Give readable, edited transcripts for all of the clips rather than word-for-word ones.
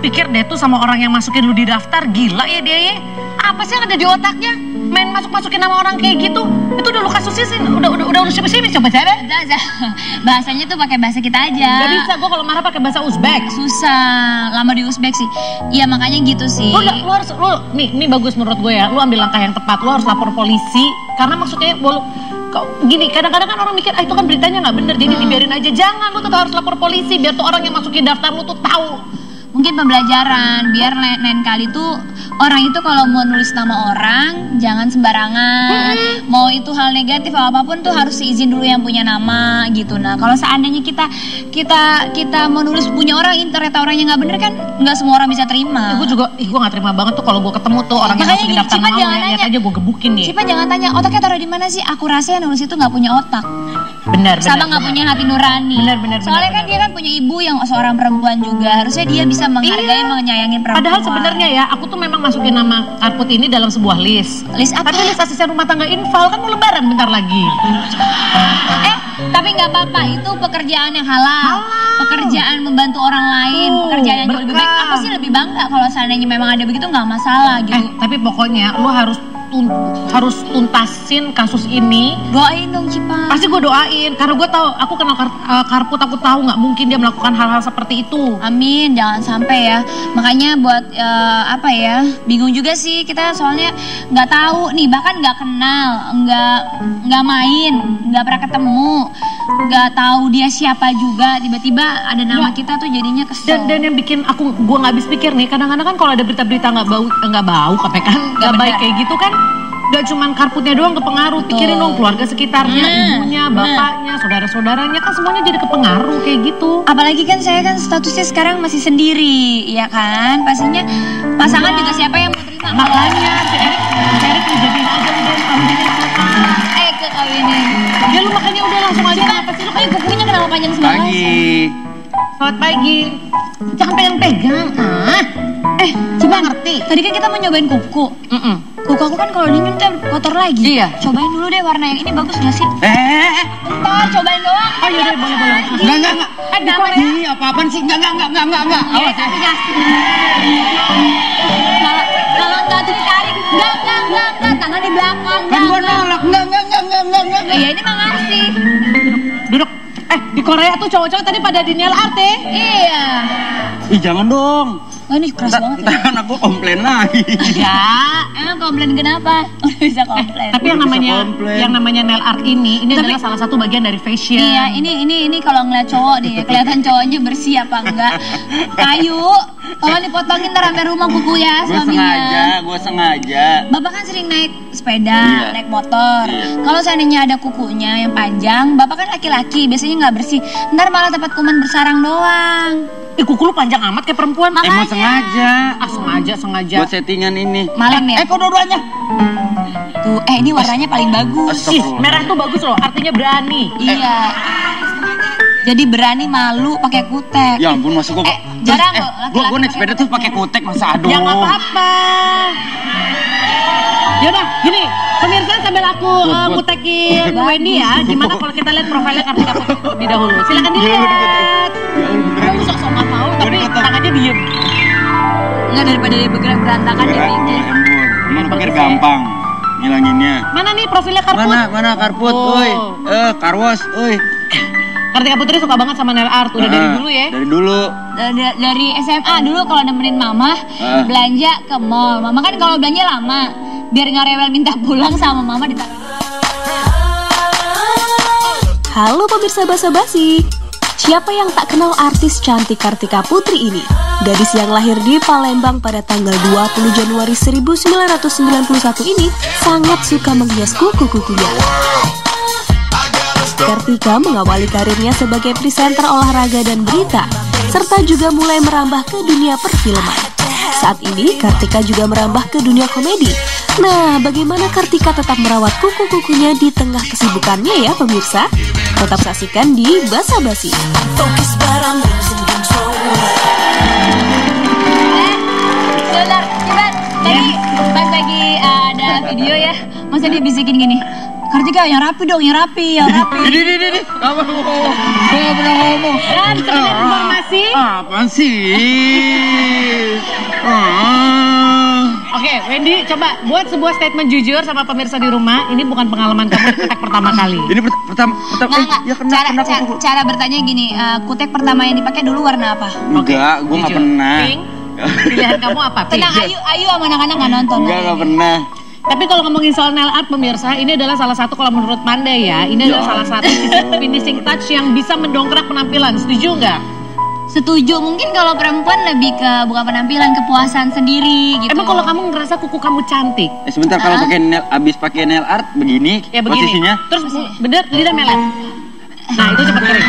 pikir deh tuh sama orang yang masukin lu di daftar, gila ya dia ya. Apa sih yang ada di otaknya? Main masuk-masukin nama orang kayak gitu. Itu udah lu kasusnya sih, udah lu siapa-siapa coba cewek. Bahasanya tuh pakai bahasa kita aja. Gak bisa, gue kalau marah pakai bahasa Uzbek. Susah, lama di Uzbek sih. Iya makanya gitu sih. Lu harus, nih bagus menurut gue ya. Lu ambil langkah yang tepat, lu harus lapor polisi. Karena maksudnya, gini, kadang-kadang kan orang mikir, itu kan beritanya nggak bener, jadi dibiarin aja. Jangan, lu tetap harus lapor polisi, biar tuh orang yang masukin daftar lu tuh tahu. Mungkin pembelajaran, biar lain kali tuh orang itu kalau mau nulis nama orang jangan sembarangan. Mau itu hal negatif atau apapun tuh harus izin dulu yang punya nama gitu. Nah kalau seandainya kita mau nulis punya orang, ternyata orangnya nggak bener kan nggak semua orang bisa terima. Gue nggak terima banget tuh kalau gue ketemu tuh orang yang masukin daftar nama lu, lihat aja gue gebukin nih. Cipa jangan tanya otaknya taruh di mana sih. Aku rasa yang nulis itu nggak punya otak. Benar. Sama nggak punya hati nurani. Benar. Soalnya kan dia kan punya ibu yang seorang perempuan juga. Harusnya dia bisa menghargai, menyayangi perempuan. Padahal sebenarnya ya, aku tuh memang masukin nama Karput ini dalam sebuah list. List apa? Tapi list asisten rumah tangga infal, kan mau lebaran bentar lagi. Tapi nggak apa-apa, itu pekerjaan yang halal. Pekerjaan membantu orang lain, pekerjaan yang lebih baik. Aku sih lebih bangga kalau seandainya memang ada begitu, nggak masalah gitu. Tapi pokoknya lu harus tuntasin kasus ini. Doain dong Cipa. Pasti gue doain, karena gue tahu, aku kenal Karput, aku tahu nggak mungkin dia melakukan hal-hal seperti itu. Amin, jangan sampai ya. Makanya buat bingung juga sih kita, soalnya nggak tahu nih, bahkan nggak kenal, nggak main, nggak pernah ketemu, nggak tahu dia siapa juga, tiba-tiba ada nama kita tuh jadinya kesel. Dan yang bikin gue nggak habis pikir nih, kadang-kadang kan kalau ada berita-berita nggak bau, nggak baik kayak gitu kan. Gak cuman Karputnya doang kepengaruh, pikirin dong keluarga sekitarnya, ibunya, bapaknya, saudara-saudaranya, kan semuanya jadi kepengaruh kayak gitu. Apalagi kan saya kan statusnya sekarang masih sendiri, ya kan? Pastinya pasangan juga siapa yang mau terima? Makanya si Erik dijadiin aja udah kawinin. Kekawinin. Ya lu makanya udah langsung aja. Kenapa sih lu kayak kukunya kenapa panjang sebelah? Selamat pagi. Jangan pegang-pegang. Coba ngerti. Tadi kan kita mau nyobain kuku. Kuku aku kan kalau dingin tuh kotor lagi. Iya. Cobain dulu deh warna yang ini, bagus gak sih? Bentar, cobain doang. Oh iya deh, boleh. Enggak. Ini apa-apaan sih? Enggak. Awas. Kalau enggak tuh ditarik. Enggak. Tangan di belakang. Kan gua nolak. Enggak. Ya ini mah ngasih. Duduk. Di Korea tuh cowok-cowok tadi pada di nail art ya? Iya. Ih jangan dong. Oh ini keras banget ya. Kan aku komplain lagi. Ya. Emang komplain kenapa? Udah bisa komplain. Tapi yang namanya nail art ini adalah salah satu bagian dari fashion. Iya, ini kalau ngeliat cowok deh, kelihatan cowoknya bersih apa enggak. Kayu, kalau dipotongin ntar sampai rumah kuku ya suaminya. Gue sengaja. Bapak kan sering naik sepeda, naik motor. Kalau seandainya ada kukunya yang panjang, bapak kan laki-laki, biasanya nggak bersih. Ntar malah tempat kuman bersarang doang. Kuku lu panjang amat kayak perempuan. Emang sengaja. Sengaja. Buat settingan ini. Malam ya? Kok dua-duanya? Tuh, ini warnanya paling bagus. Merah tuh bagus loh, artinya berani. Iya. Jadi berani malu pakai kutek. Ya ampun, masa gue jarang laki-laki. Gue naik sepeda tuh pakai kutek, masa aduh. Ya nggak apa-apa. Yaudah, gini, pemirsa sambil aku ngutekin Wendy ya. Gimana kalau kita lihat profilnya Kartika Putri dahulu? Silakan dilihat. Kamu sok-sok nggak tahu, tapi tangannya diem. Enggak, daripada dia bergerak berantakan dia mikir. Emang pikir gampang ngilanginnya. Mana nih profilnya Karput? Mana Karput? Oi, Karwas, oi. Kartika Putri suka banget sama nail art, udah dari dulu ya? Dari dulu. Dari SMA dulu kalau nemenin mama belanja ke mall. Mama kan kalau belanja lama, biar nggak rewel minta pulang sama mama ditaruh. Halo pemirsa basa-basi. Siapa yang tak kenal artis cantik Kartika Putri ini? Gadis yang lahir di Palembang pada tanggal 20 Januari 1991 ini sangat suka menghias kuku-kukunya. Kartika mengawali karirnya sebagai presenter olahraga dan berita, serta juga mulai merambah ke dunia perfilman. Saat ini, Kartika juga merambah ke dunia komedi. Nah, bagaimana Kartika tetap merawat kuku-kukunya di tengah kesibukannya ya pemirsa? Tetap saksikan di Basa-Basi. Sebentar, Ciban. Tadi pas lagi ada video ya, masa dia bisikin gini, Kartika yang rapi dong, yang rapi. Ini. Apa ngomong? Gue gak pernah ngomong. Dan sekedar informasi. Apaan sih? Oke, Wendy, coba buat sebuah statement jujur sama pemirsa di rumah. Ini bukan pengalaman kamu di kutek pertama kali. Ini pertama Nggak. ya kena Cara bertanya gini, kutek pertama yang dipakai dulu warna apa? Enggak, gue nggak Jujur. pernah. Pink, pilihan kamu apa? Pink. Tenang, Ayu sama anak-anak nggak nonton. Enggak pernah. Tapi kalau ngomongin soal nail art pemirsa, ini adalah salah satu kalau menurut Pandai ya, ini adalah salah satu finishing touch yang bisa mendongkrak penampilan. Setuju nggak? Setuju, mungkin kalau perempuan lebih ke bukan penampilan, kepuasan sendiri gitu. Emang kalau kamu ngerasa kuku kamu cantik, Sebentar kalau abis pakai nail art begini, ya begini. posisinya. Terus bener lidah melet. Nah itu cepat kering.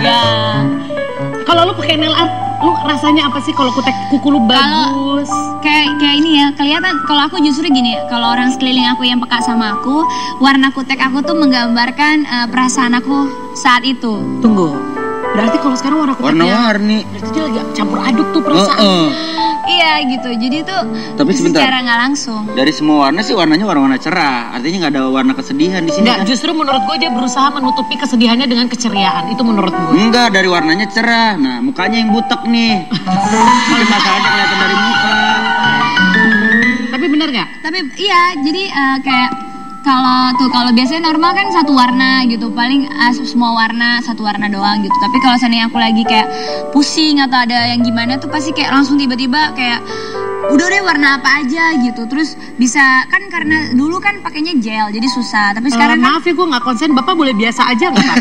Ya. Kalau lu pakai nail art, lu rasanya apa sih kalau kutek kuku lu bagus? Kayak ini ya, kelihatan kalau aku justru gini, kalau orang sekeliling aku yang peka sama aku, warna kutek aku tuh menggambarkan perasaan aku saat itu. Tunggu. Berarti kalau sekarang warna kuteknya Warna-warni. berarti dia lagi campur aduk tuh perasaan. Iya gitu, jadi tuh Tapi sebentar. secara nggak langsung. Dari semua warna sih warnanya warna-warna cerah. Artinya nggak ada warna kesedihan di sini. Enggak, Kan? justru menurut gue dia berusaha menutupi kesedihannya dengan keceriaan. Itu menurut gue. Enggak, dari warnanya cerah. Nah, mukanya yang butek nih. Tapi masalahnya kelihatan dari muka. Tapi bener gak? Tapi iya, jadi kayak kalau biasanya normal kan satu warna gitu, paling semua warna satu warna doang gitu. Tapi kalau seandainya aku lagi kayak pusing atau ada yang gimana tuh pasti kayak langsung tiba-tiba kayak udah deh warna apa aja gitu. Terus bisa kan karena dulu kan pakainya gel jadi susah. Tapi sekarang kan Maaf ya gue gak konsen, Bapak boleh biasa aja gak Pak?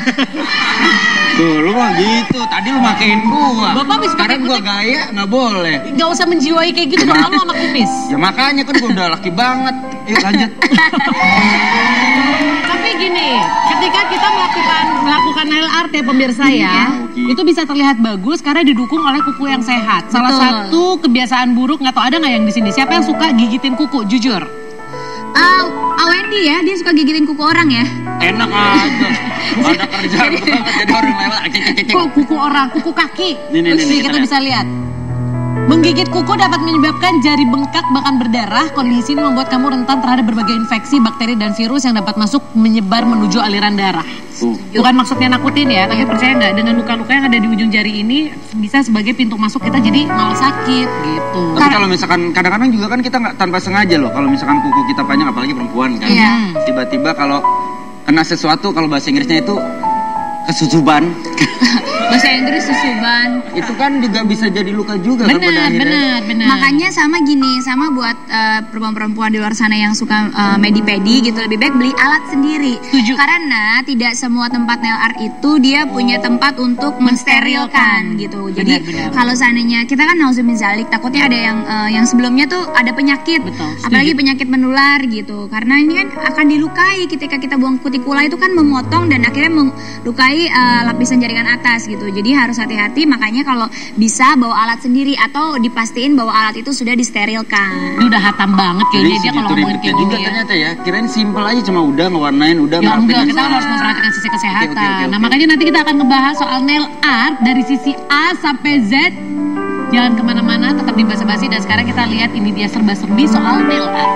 Tuh, lu mah gitu. Tadi lu makein gua. Bapak habis Sekarang pakai gua gaya nggak boleh. Gak usah menjiwai kayak gitu dong, kamu sama kumis. Ya makanya kan gua udah laki banget. Yuk lanjut. Tapi gini, ketika kita melakukan nail art ya pemirsa ya, Oke. itu bisa terlihat bagus karena didukung oleh kuku yang sehat. Salah Betul. satu kebiasaan buruk, nggak tahu ada nggak yang di sini? Siapa yang suka gigitin kuku? Jujur. Wendy ya, dia suka gigitin kuku orang ya. Enak aja. Ada kerjaan banget jadi orang lewat. Kuku orang, kuku kaki. Nih, Terus nih, kita kita bisa lihat. Menggigit kuku dapat menyebabkan jari bengkak bahkan berdarah. Kondisi ini membuat kamu rentan terhadap berbagai infeksi, bakteri dan virus yang dapat masuk menyebar menuju aliran darah. Tuh. Bukan maksudnya nakutin ya, tapi percaya nggak dengan luka-luka yang ada di ujung jari ini bisa sebagai pintu masuk kita jadi malah sakit gitu. Tapi kalau misalkan kadang-kadang juga kan kita nggak tanpa sengaja loh. Kalau misalkan kuku kita panjang apalagi perempuan kan. Iya. Tiba-tiba kalau kena sesuatu kalau bahasa Inggrisnya itu kesusuban. Bahasa Inggris susuban. Itu kan juga bisa jadi luka juga kan pada Benar, akhirnya. benar. Makanya sama gini, sama buat perempuan-perempuan di luar sana yang suka medi-pedi gitu, lebih baik beli alat sendiri. Setuju. Karena tidak semua tempat nail art itu dia punya tempat untuk mensterilkan gitu. Jadi Benar. kalau seandainya kita kan nauzumin zalik, takutnya ada yang sebelumnya tuh ada penyakit, Betul, setuju. apalagi penyakit menular gitu. Karena ini kan akan dilukai ketika kita buang kutikula itu kan memotong dan akhirnya melukai lapisan jaringan atas gitu. Jadi harus hati-hati, makanya kalau bisa bawa alat sendiri atau dipastiin bahwa alat itu sudah disterilkan. Ini udah hatam banget Jadi kayaknya dia segitu kalau ngomongin ribetnya kayak juga gitu ya. ternyata ya. Kirain simple aja cuma udah ngewarnain, udah Ya ngerapiin enggak, kita aja. harus memperhatikan sisi kesehatan. Oke. Nah makanya nanti kita akan ngebahas soal nail art dari sisi A sampai Z. Jangan kemana-mana, tetap di Basa Basi. Dan sekarang kita lihat ini dia serba-serbi soal nail art.